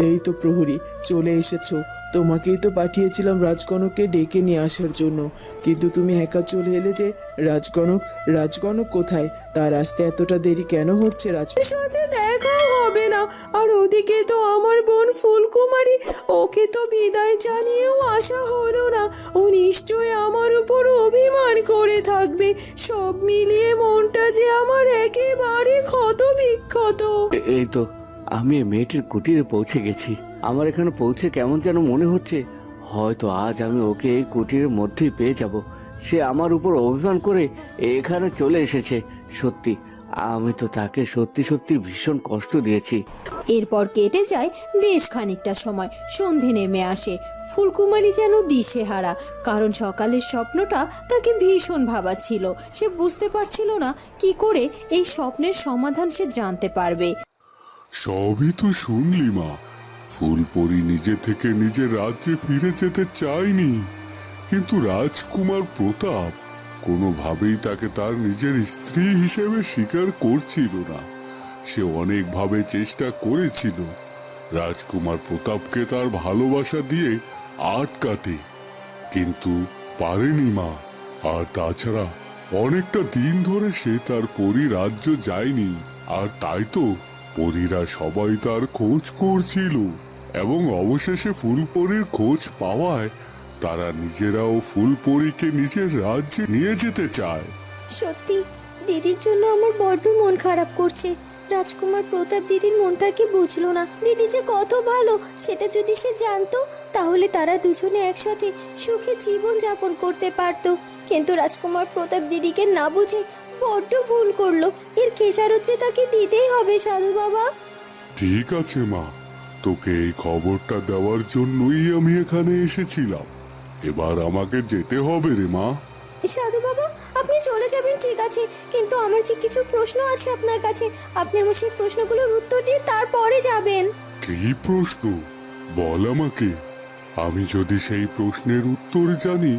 এই তো প্রহরী, চলে এসেছো। তোমাকেই তো পাঠিয়েছিলাম রাজকনককে ডেকে নিয়ে আসার জন্য, কিন্তু তুমি একা চলে এলে যে। রাজকনক, রাজকনক কোথায়? তার আসতে এতটা দেরি কেন হচ্ছে? সাথে দেখা হবে না। আর ওদিকে তো আমার বোন ফুলকুমারী, ওকে তো বিদায় জানিয়েও আসা হলো না। ও নিশ্চয় আমার উপর অভিমান করে থাকবে। সব মিলিয়ে মনটা যে আমার একেবারে ক্ষত বিক্ষত। এই তো আমি এই মেয়েটির কুটিরে পৌঁছে গেছি। আমার এখানে পৌঁছে কেমন যেন মনে হচ্ছে, হয়তো আজ আমি ওকে এই কুটিরের মধ্যেই পেয়ে যাব। সে আমার উপর অভিমান করে এখানে চলে এসেছে। সত্যি আমি তো তাকে সত্যি সত্যি ভীষণ কষ্ট দিয়েছি। এরপর কেটে যায় বেশ খানিকটা সময়। সন্ধে নেমে আসে। ফুলকুমারী যেন দিশেহারা, কারণ সকালের স্বপ্নটা তাকে ভীষণ ভাবাচ্ছিল। সে বুঝতে পারছিল না কি করে এই স্বপ্নের সমাধান সে জানতে পারবে। সবই তো শুনলি মা, ফুলপরি নিজে থেকে নিজের রাজ্যে ফিরে যেতে চায়নি, কিন্তু রাজকুমার প্রতাপ কোনোভাবেই তাকে তার নিজের স্ত্রী হিসেবে স্বীকার করছিল না। সে অনেকভাবে চেষ্টা করেছিল রাজকুমার প্রতাপকে তার ভালোবাসা দিয়ে আটকাতে, কিন্তু পারেনি মা। আর তাছাড়া অনেকটা দিন ধরে সে তার পরী রাজ্য যায়নি, আর তাই তো পরীরা সবাই তার খোঁজ করছিল, এবং অবশেষে ফুলপরীর খোঁজ পাওয়ায় তারা নিজেরাও ফুলপরীকে নিজের রাজ্যে নিয়ে যেতে চায়। সত্যি দিদির জন্য আমার বড্ড মন খারাপ করছে। রাজকুমার প্রতাপ দিদির মনটাকে বুঝলো না। দিদি যে কত ভালো সেটা যদি সে জানতো, তাহলে তারা দুজনে একসাথে সুখে জীবন যাপন করতে পারতো। কিন্তু রাজকুমার প্রতাপ দিদিকে না বুঝে বড্ড ভুল করলো। এর খেসারত যে তাকে দিতেই হবে সাধু বাবা। ঠিক আছে মা, তোকে এই খবরটা দেওয়ার জন্যই আমি এখানে এসেছিলাম। এবার আমাকে যেতে হবে রে মা। সাধু বাবা, আপনি চলে যাবেন ঠিক আছে, কিন্তু আমার যে কিছু প্রশ্ন আছে আপনার কাছে। আপনি আমার সেই প্রশ্নগুলোর উত্তর দিয়ে তারপরে যাবেন। কি প্রশ্ন? বল আমাকে। আমি যদি সেই প্রশ্নের উত্তর জানি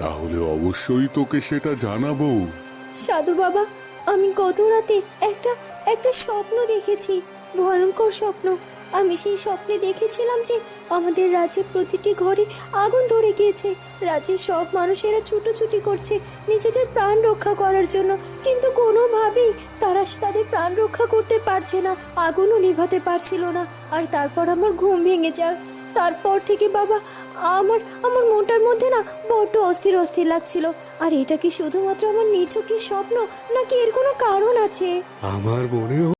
তাহলে অবশ্যই তোকে সেটা জানাবো। সাধু বাবা, আমি গত রাতে একটা স্বপ্ন দেখেছি, ভয়ঙ্কর স্বপ্ন। আমি সেই স্বপ্নে দেখেছিলাম যে আমাদের রাজ্যের প্রতিটি ঘরে আগুন ধরে গিয়েছে। রাজ্যের সব মানুষেরা ছুটোছুটি করছে নিজেদের প্রাণ রক্ষা করার জন্য, কিন্তু কোনোভাবেই তারা তাদের প্রাণ রক্ষা করতে পারছে না, আগুনও নিভাতে পারছিল না। আর তারপর আমার ঘুম ভেঙে যায়। তারপর থেকে বাবা আমার আমার মনটার মধ্যে না বড্ড অস্থির অস্থির লাগছিল। আর এটা কি শুধুমাত্র আমার নিছকই স্বপ্ন, নাকি এর কোনো কারণ আছে? আমার মনে